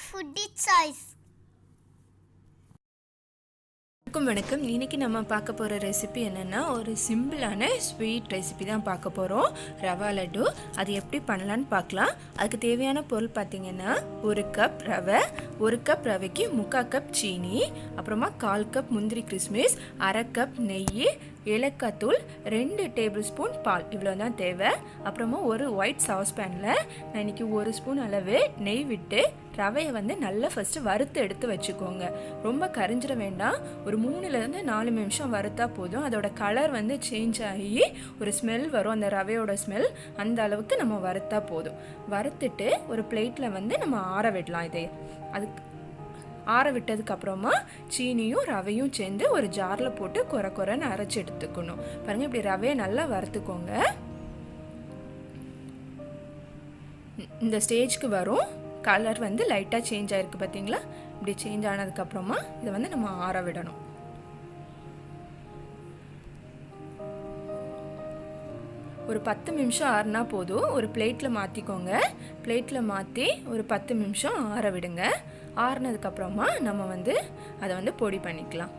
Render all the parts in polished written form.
foodie choice. வணக்கம். இன்னைக்கு நம்ம பார்க்க போகிற ரெசிபி என்னென்னா ஒரு சிம்பிளான ஸ்வீட் ரெசிபி தான் பார்க்க போகிறோம். ரவா லட்டு. அது எப்படி பண்ணலான்னு பார்க்கலாம். அதுக்கு தேவையான பொருள் பார்த்திங்கன்னா 1 கப் ரவை, 1 கப் ரவைக்கு 3/4 கப் சீனி, அப்புறமா 1/4 கப் முந்திரி கிஸ்மிஸ், 1/2 கப் நெய், ஏலக்காய் தூள், 2 டேபிள் ஸ்பூன் பால், இவ்வளோ தான் தேவை. அப்புறமா ஒரு ஒயிட் சாஸ் பேனில் நான் இன்றைக்கி 1 ஸ்பூன் அளவு நெய் விட்டு ரவையை நல்லா ஃபஸ்ட்டு வறுத்து எடுத்து வச்சுக்கோங்க. ரொம்ப கரிஞ்சிட வேண்டாம். ஒரு 3லேருந்து 4 நிமிஷம் வறுத்தா போதும். அதோட கலர் சேஞ்ச் ஆகி ஒரு ஸ்மெல் வரும், அந்த ரவையோட ஸ்மெல். அந்த அளவுக்கு நம்ம வறுத்தா போதும். வறுத்துட்டு ஒரு பிளேட்டில் நம்ம ஆற விடலாம். இதை அதுக்கு ஆற விட்டதுக்கப்புறமா சீனியும் ரவையும் சேர்ந்து ஒரு ஜாரில் போட்டு குறைன்னு அரைச்சி எடுத்துக்கணும். பாருங்கள், இப்படி ரவையை நல்லா வறுத்துக்கோங்க. இந்த ஸ்டேஜ்க்கு வரும். கலர் லைட்டாக சேஞ்ச் ஆகிருக்கு பார்த்தீங்களா? இப்படி சேஞ்ச் ஆனதுக்கப்புறமா இதை நம்ம ஆற விடணும். ஒரு 10 நிமிஷம் ஆறுனா போதும். ஒரு பிளேட்டில் மாற்றிக்கோங்க. பிளேட்டில் மாற்றி ஒரு 10 நிமிஷம் ஆற விடுங்க. ஆறுனதுக்கப்புறமா நம்ம அதை பொடி பண்ணிக்கலாம்.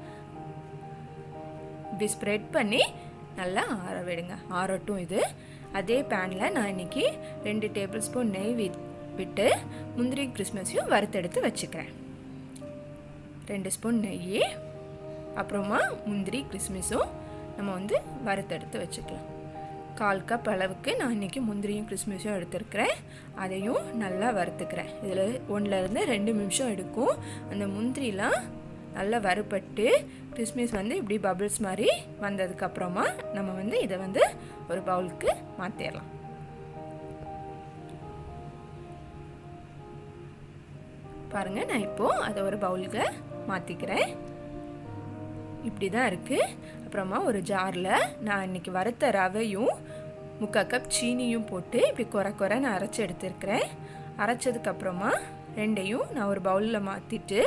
இப்படி ஸ்ப்ரெட் பண்ணி நல்லா ஆற விடுங்க. ஆறட்டும். இது அதே பேனில் நான் இன்றைக்கி 2 டேபிள் ஸ்பூன் நெய் விட்டு முந்திரி கிறிஸ்மஸையும் வறுத்தெடுத்து வச்சுக்கிறேன். 2 ஸ்பூன் நெய், அப்புறமா முந்திரி கிறிஸ்மஸும் நம்ம வறுத்தெடுத்து வச்சுக்கலாம். 1/4 கப் அளவுக்கு நான் இன்றைக்கி முந்திரியும் கிறிஸ்மஸும் எடுத்துருக்கிறேன். அதையும் நல்லா வறுத்துக்கிறேன். இதில் 1லேருந்து 2 நிமிஷம் எடுக்கும். அந்த முந்திரிலாம் நல்லா வறுபட்டு கிறிஸ்மஸ் இப்படி பபிள்ஸ் மாதிரி வந்ததுக்கப்புறமா நம்ம இதை ஒரு பவுலுக்கு மாற்றிடலாம். பாருங்கள், நான் இப்போது அதை ஒரு பவுலுக்கு மாற்றிக்கிறேன். இப்படி தான் இருக்குது. அப்புறமா ஒரு ஜாரில் நான் இன்றைக்கி வறுத்த ரவையும் 3/4 கப் சீனியும் போட்டு இப்படி குறைன்னு அரைச்சி எடுத்துருக்கிறேன். அரைச்சதுக்கப்புறமா ரெண்டையும் நான் ஒரு பவுலில் மாற்றிட்டு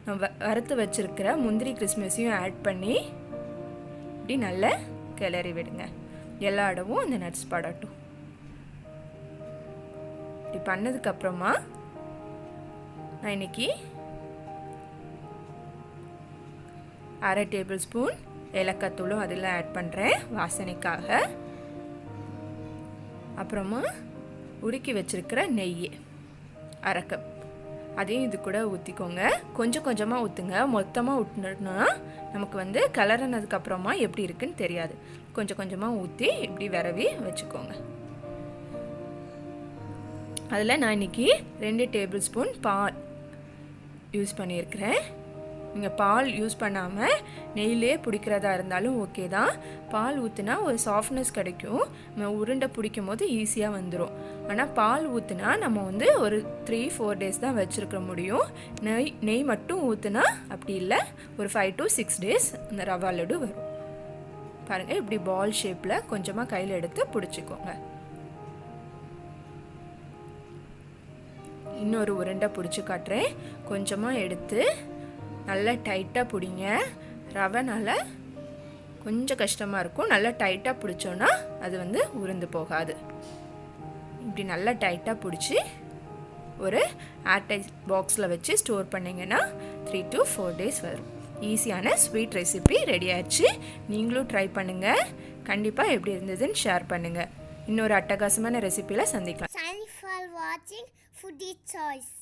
நான் வறுத்து வச்சுருக்கிற முந்திரி கிறிஸ்மஸையும் ஆட் பண்ணி இப்படி நல்லா கிளறி விடுங்க. எல்லா இடமும் அந்த நட்ஸ் படட்டும். இப்படி பண்ணதுக்கப்புறமா நான் இன்றைக்கி 1/2 டேபிள் ஸ்பூன் ஏலக்காய் தூளும் அதில் ஆட் பண்ணுறேன் வாசனைக்காக. அப்புறமா உருக்கி வச்சுருக்கிற நெய் 1/2 கப், அதையும் இது கூட ஊற்றிக்கோங்க. கொஞ்சமாக ஊற்றுங்க. மொத்தமாக ஊற்றினோன்னா நமக்கு கலரினதுக்கப்புறமா எப்படி இருக்குன்னு தெரியாது. கொஞ்சமாக ஊற்றி இப்படி விரவி வச்சுக்கோங்க. அதில் நான் இன்றைக்கி 2 டேபிள் ஸ்பூன் பால் யூஸ் பண்ணியிருக்கிறேன். நீங்கள் பால் யூஸ் பண்ணாமல் நெய்யிலே பிடிக்கிறதா இருந்தாலும் ஓகே தான். பால் ஊற்றுனா ஒரு சாஃப்ட்னஸ் கிடைக்கும். நம்ம உருண்டை பிடிக்கும் போது ஈஸியாக வந்துடும். ஆனால் பால் ஊற்றுனா நம்ம ஒரு 3-4 டேஸ் தான் வச்சுருக்க முடியும். நெய் மட்டும் ஊற்றுனா அப்படி இல்லை, ஒரு 5 to 6 டேஸ் இந்த ரவா லட்டு வரும். பாருங்கள், இப்படி பால் ஷேப்பில் கொஞ்சமாக கையில் எடுத்து பிடிச்சிக்கோங்க. இன்னொரு உருண்டை பிடிச்சி காட்டுறேன். கொஞ்சமாக எடுத்து நல்லா டைட்டாக பிடிங்க. ரவைனால கொஞ்சம் கஷ்டமாக இருக்கும். நல்லா டைட்டாக பிடிச்சோன்னா அது உருந்து போகாது. இப்படி நல்லா டைட்டாக பிடிச்சி ஒரு ஏர்டைட் பாக்ஸில் வச்சு ஸ்டோர் பண்ணிங்கன்னா 3 to 4 டேஸ் வரும். ஈஸியான ஸ்வீட் ரெசிபி ரெடி ஆயிடுச்சு. நீங்களும் ட்ரை பண்ணுங்கள். கண்டிப்பாக எப்படி இருந்ததுன்னு ஷேர் பண்ணுங்கள். இன்னொரு அட்டகாசமான ரெசிபியில் சந்திக்கலாம். Thanks for watching Foodie Choice.